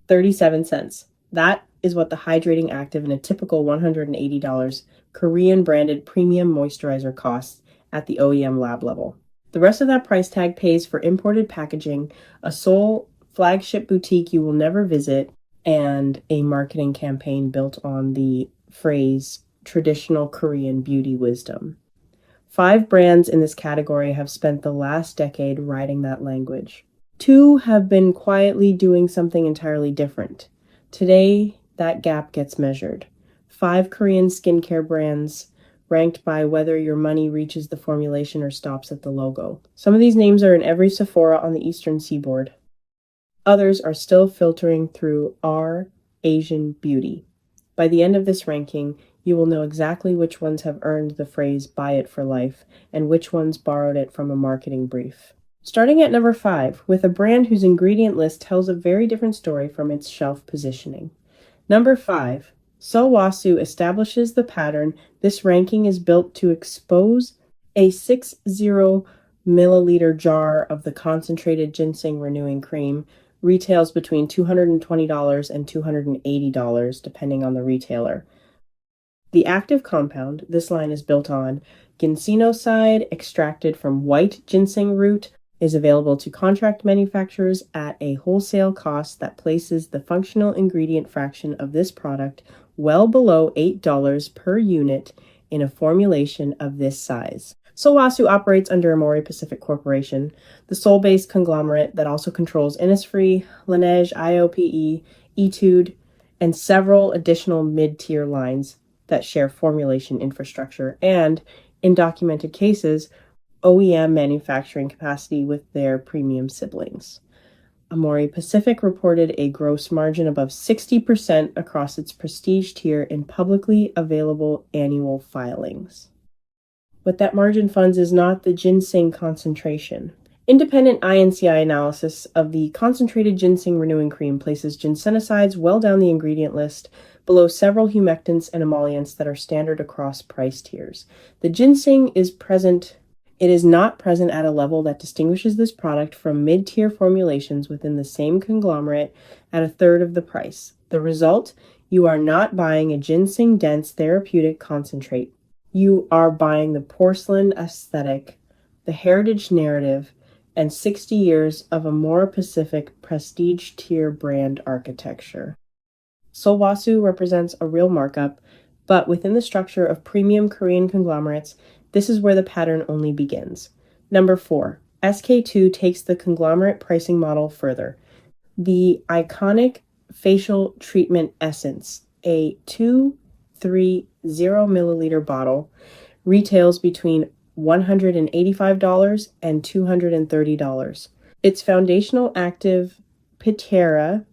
37 cents. That is what the hydrating active in a typical $180 Korean branded premium moisturizer costs at the OEM lab level. The rest of that price tag pays for imported packaging, a sole flagship boutique you will never visit, and a marketing campaign built on the phrase traditional Korean beauty wisdom. 5 brands in this category have spent the last decade writing that language. 2 have been quietly doing something entirely different. Today, that gap gets measured. 5 Korean skincare brands ranked by whether your money reaches the formulation or stops at the logo. Some of these names are in every Sephora on the Eastern Seaboard. Others are still filtering through our Asian beauty. By the end of this ranking, you will know exactly which ones have earned the phrase buy it for life and which ones borrowed it from a marketing brief. Starting at number 5, with a brand whose ingredient list tells a very different story from its shelf positioning. Number 5, Sowasu establishes the pattern. This ranking is built to expose a 60 milliliter jar of the concentrated ginseng renewing cream retails between $220 and $280 depending on the retailer. The active compound this line is built on, ginsenoside extracted from white ginseng root, is available to contract manufacturers at a wholesale cost that places the functional ingredient fraction of this product well below $8 per unit in a formulation of this size. Sowasu operates under Amori Pacific Corporation, the Seoul-based conglomerate that also controls Innisfree, Laneige, IOPE, Etude, and several additional mid-tier lines that share formulation infrastructure and, in documented cases, OEM manufacturing capacity with their premium siblings. Amori Pacific reported a gross margin above 60% across its prestige tier in publicly available annual filings. What that margin funds is not the ginseng concentration. Independent INCI analysis of the concentrated ginseng renewing cream places ginsenosides well down the ingredient list, below several humectants and emollients that are standard across price tiers. The ginseng is present. It is not present at a level that distinguishes this product from mid-tier formulations within the same conglomerate at a third of the price. The result? You are not buying a ginseng-dense therapeutic concentrate. You are buying the porcelain aesthetic, the heritage narrative, and 60 years of Amori Pacific prestige tier brand architecture. Sowasu represents a real markup, but within the structure of premium Korean conglomerates, this is where the pattern only begins. Number 4, SK2 takes the conglomerate pricing model further. The iconic facial treatment essence, a 230 milliliter bottle, retails between $185 and $230. Its foundational active, Pitera,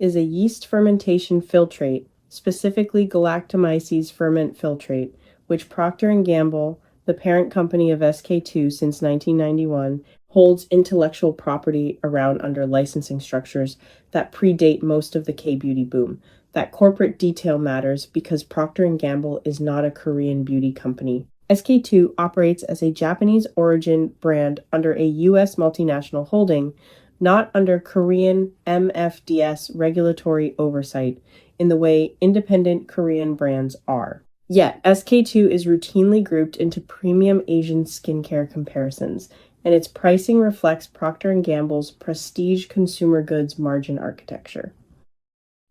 is a yeast fermentation filtrate, specifically galactomyces ferment filtrate, which Procter & Gamble, the parent company of SK2 since 1991, holds intellectual property around under licensing structures that predate most of the K-beauty boom. That corporate detail matters because Procter & Gamble is not a Korean beauty company. SK2 operates as a Japanese origin brand under a U.S. multinational holding, not under Korean MFDS regulatory oversight in the way independent Korean brands are. Yet, SK2 is routinely grouped into premium Asian skincare comparisons, and its pricing reflects Procter & Gamble's prestige consumer goods margin architecture.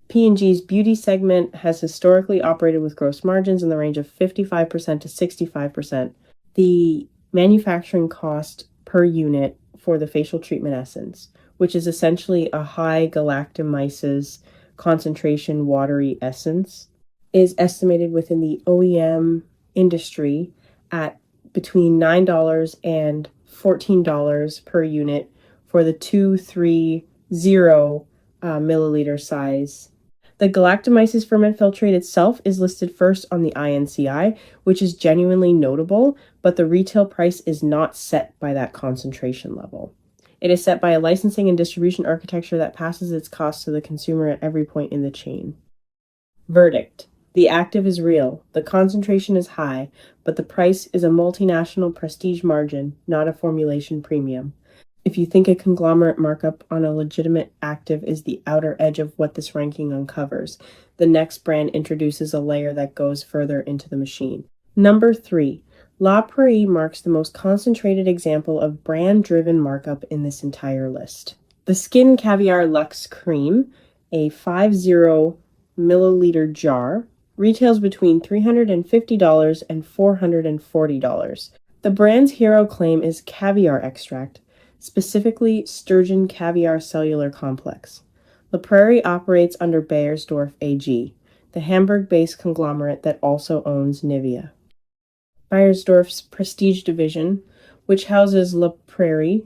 P&G's beauty segment has historically operated with gross margins in the range of 55% to 65%. The manufacturing cost per unit for the facial treatment essence, which is essentially a high galactomyces concentration watery essence, is estimated within the OEM industry at between $9 and $14 per unit for the 230 milliliter size. The galactomyces ferment filtrate itself is listed first on the INCI, which is genuinely notable, but the retail price is not set by that concentration level. It is set by a licensing and distribution architecture that passes its costs to the consumer at every point in the chain. Verdict: the active is real, the concentration is high, but the price is a multinational prestige margin, not a formulation premium. If you think a conglomerate markup on a legitimate active is the outer edge of what this ranking uncovers, the next brand introduces a layer that goes further into the machine. Number 3. La Prairie marks the most concentrated example of brand-driven markup in this entire list. The Skin Caviar Luxe Cream, a 50 milliliter jar, retails between $350 and $440. The brand's hero claim is caviar extract, specifically sturgeon caviar cellular complex. La Prairie operates under Beiersdorf AG, the Hamburg-based conglomerate that also owns Nivea. Beiersdorf's prestige division, which houses La Prairie,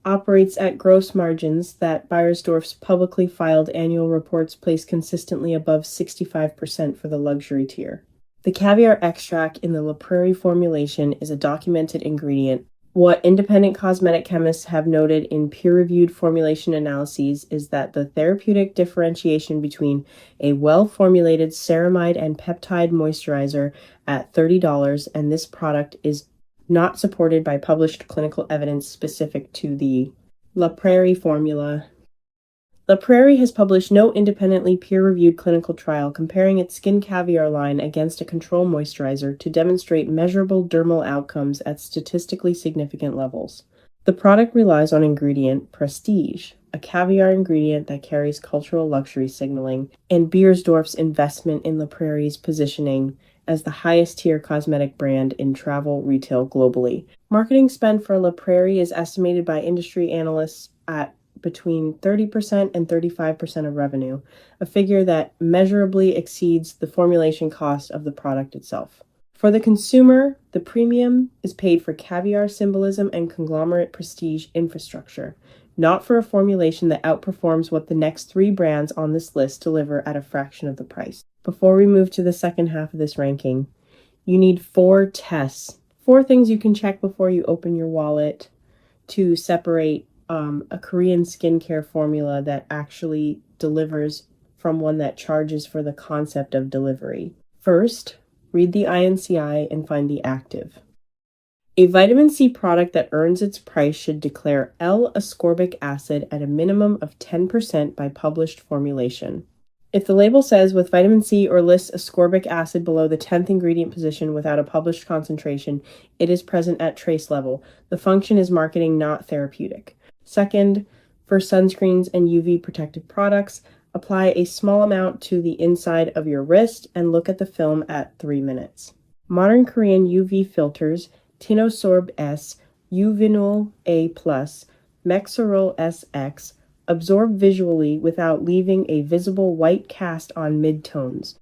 operates at gross margins that Beiersdorf's publicly filed annual reports place consistently above 65% for the luxury tier. The caviar extract in the La Prairie formulation is a documented ingredient. What independent cosmetic chemists have noted in peer-reviewed formulation analyses is that the therapeutic differentiation between a well-formulated ceramide and peptide moisturizer at $30 and this product is not supported by published clinical evidence specific to the La Prairie formula. La Prairie has published no independently peer-reviewed clinical trial comparing its Skin Caviar line against a control moisturizer to demonstrate measurable dermal outcomes at statistically significant levels. The product relies on ingredient Prestige, a caviar ingredient that carries cultural luxury signaling, and Beiersdorf's investment in La Prairie's positioning as the highest-tier cosmetic brand in travel retail globally. Marketing spend for La Prairie is estimated by industry analysts at between 30% and 35% of revenue, a figure that measurably exceeds the formulation cost of the product itself. For the consumer, the premium is paid for caviar symbolism and conglomerate prestige infrastructure, not for a formulation that outperforms what the next 3 brands on this list deliver at a fraction of the price. Before we move to the second half of this ranking, you need 4 tests. 4 things you can check before you open your wallet to separate a Korean skincare formula that actually delivers from one that charges for the concept of delivery. First, read the INCI and find the active. A vitamin C product that earns its price should declare L-ascorbic acid at a minimum of 10% by published formulation. If the label says with vitamin C or lists ascorbic acid below the 10th ingredient position without a published concentration, it is present at trace level. The function is marketing, not therapeutic. Second, for sunscreens and UV protective products, apply a small amount to the inside of your wrist and look at the film at 3 minutes. Modern Korean UV filters, Tinosorb S, Uvinol A+, Mexerol SX, absorb visually without leaving a visible white cast on midtones.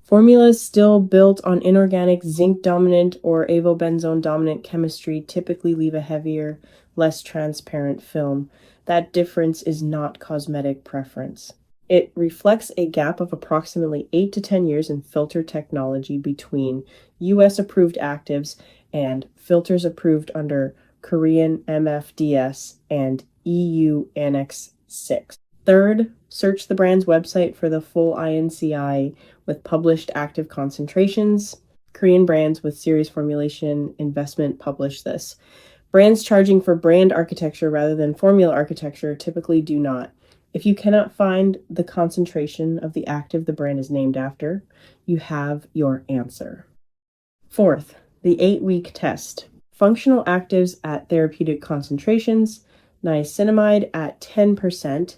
Formulas still built on inorganic zinc-dominant or avobenzone-dominant chemistry typically leave a heavier, less transparent film. That difference is not cosmetic preference. It reflects a gap of approximately 8 to 10 years in filter technology between US-approved actives and filters approved under Korean MFDS and EU Annex 6. Third, search the brand's website for the full INCI with published active concentrations. Korean brands with serious formulation investment publish this. Brands charging for brand architecture rather than formula architecture typically do not. If you cannot find the concentration of the active the brand is named after, you have your answer. Fourth, the 8-week test. Functional actives at therapeutic concentrations, niacinamide at 10%,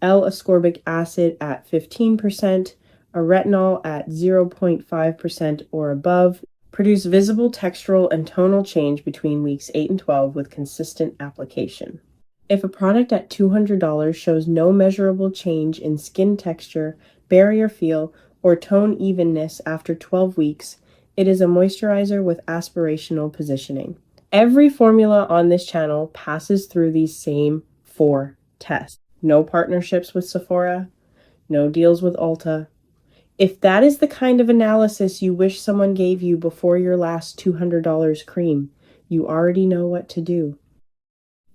L-ascorbic acid at 15%, a retinol at 0.5% or above, produce visible textural and tonal change between weeks 8 and 12 with consistent application. If a product at $200 shows no measurable change in skin texture, barrier feel, or tone evenness after 12 weeks, it is a moisturizer with aspirational positioning. Every formula on this channel passes through these same 4 tests. No partnerships with Sephora, no deals with Ulta. If that is the kind of analysis you wish someone gave you before your last $200 cream, you already know what to do.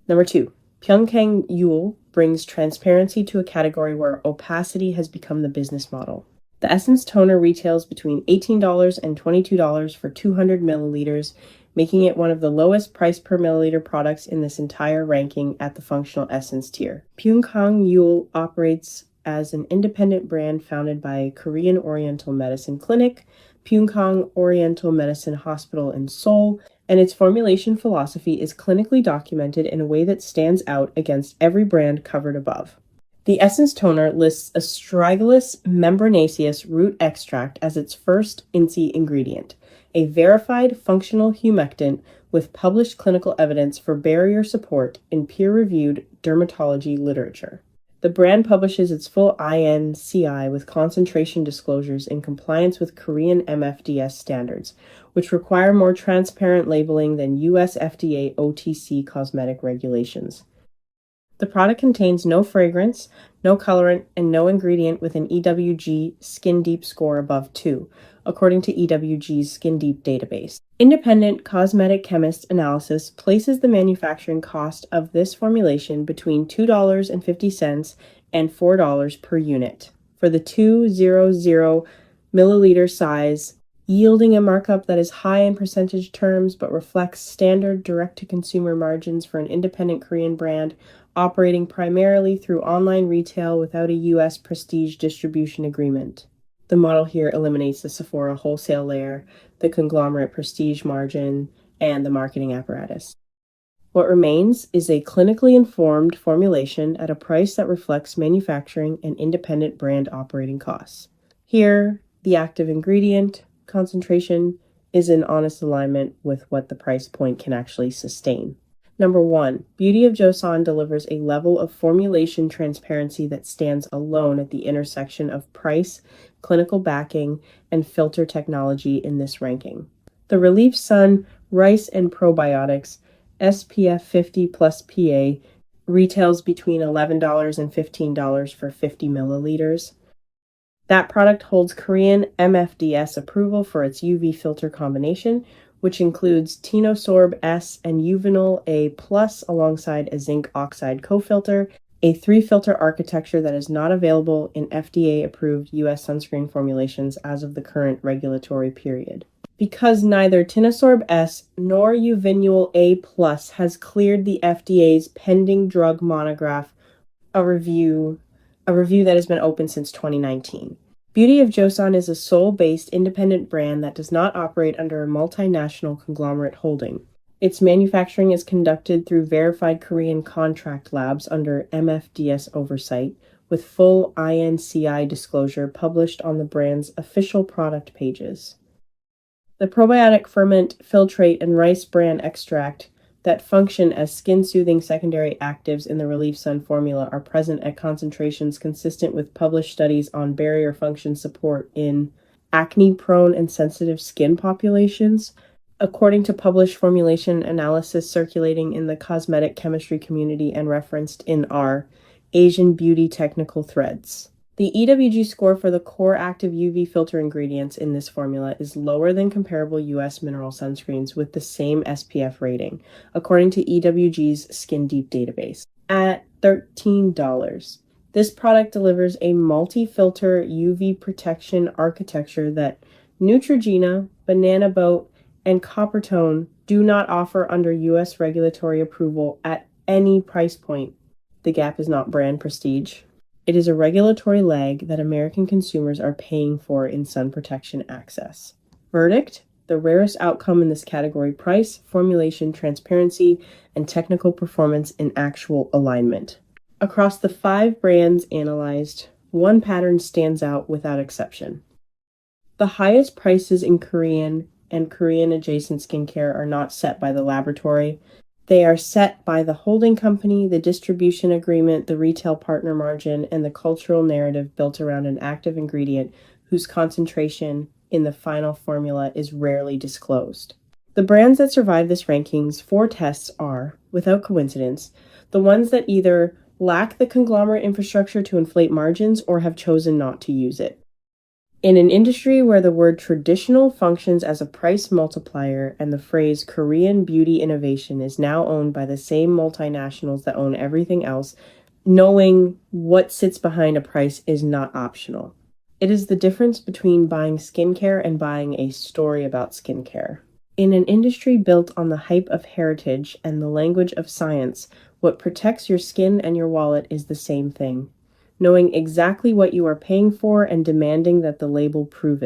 Number 2, Pyeongkang Yule brings transparency to a category where opacity has become the business model. The Essence Toner retails between $18 and $22 for 200 milliliters, making it one of the lowest price per milliliter products in this entire ranking at the functional essence tier. Pyunkang Yule operates as an independent brand founded by Korean Oriental Medicine Clinic, Pyunkang Oriental Medicine Hospital in Seoul, and its formulation philosophy is clinically documented in a way that stands out against every brand covered above. The Essence Toner lists Astragalus membranaceus root extract as its first INSI ingredient, a verified functional humectant with published clinical evidence for barrier support in peer-reviewed dermatology literature. The brand publishes its full INCI with concentration disclosures in compliance with Korean MFDS standards, which require more transparent labeling than US FDA OTC cosmetic regulations. The product contains no fragrance, no colorant, and no ingredient with an EWG Skin Deep score above 2, according to EWG's Skin Deep database. Independent cosmetic chemist analysis places the manufacturing cost of this formulation between $2.50 and $4 per unit for the 200 milliliter size, yielding a markup that is high in percentage terms but reflects standard direct-to-consumer margins for an independent Korean brand operating primarily through online retail without a U.S. prestige distribution agreement. The model here eliminates the Sephora wholesale layer, the conglomerate prestige margin, and the marketing apparatus. What remains is a clinically informed formulation at a price that reflects manufacturing and independent brand operating costs. Here, the active ingredient concentration is in honest alignment with what the price point can actually sustain. Number 1, Beauty of Joseon delivers a level of formulation transparency that stands alone at the intersection of price, clinical backing, and filter technology in this ranking. The Relief Sun Rice and Probiotics SPF 50 plus PA retails between $11 and $15 for 50 milliliters. That product holds Korean MFDS approval for its UV filter combination, which includes Tinosorb S and Uvinol A plus alongside a zinc oxide co-filter, a 3-filter architecture that is not available in FDA-approved U.S. sunscreen formulations as of the current regulatory period. Because neither Tinosorb S nor Uvinol A plus has cleared the FDA's pending drug monograph, a review that has been open since 2019. Beauty of Joseon is a Seoul-based independent brand that does not operate under a multinational conglomerate holding. Its manufacturing is conducted through verified Korean contract labs under MFDS oversight, with full INCI disclosure published on the brand's official product pages. The probiotic ferment, filtrate, and rice bran extract that function as skin-soothing secondary actives in the Relief Sun formula are present at concentrations consistent with published studies on barrier function support in acne-prone and sensitive skin populations, according to published formulation analysis circulating in the cosmetic chemistry community and referenced in our Asian Beauty Technical Threads. The EWG score for the core active UV filter ingredients in this formula is lower than comparable U.S. mineral sunscreens with the same SPF rating, according to EWG's Skin Deep database, at $13. This product delivers a multi-filter UV protection architecture that Neutrogena, Banana Boat, and Coppertone do not offer under U.S. regulatory approval at any price point. The gap is not brand prestige. It is a regulatory lag that American consumers are paying for in sun protection access. Verdict: the rarest outcome in this category: price, formulation, transparency, and technical performance in actual alignment. Across the 5 brands analyzed, one pattern stands out without exception. The highest prices in Korean and Korean-adjacent skincare are not set by the laboratory. They are set by the holding company, the distribution agreement, the retail partner margin, and the cultural narrative built around an active ingredient whose concentration in the final formula is rarely disclosed. The brands that survive this ranking's 4 tests are, without coincidence, the ones that either lack the conglomerate infrastructure to inflate margins or have chosen not to use it. In an industry where the word traditional functions as a price multiplier and the phrase Korean beauty innovation is now owned by the same multinationals that own everything else, knowing what sits behind a price is not optional. It is the difference between buying skincare and buying a story about skincare. In an industry built on the hype of heritage and the language of science, what protects your skin and your wallet is the same thing. Knowing exactly what you are paying for and demanding that the label prove it.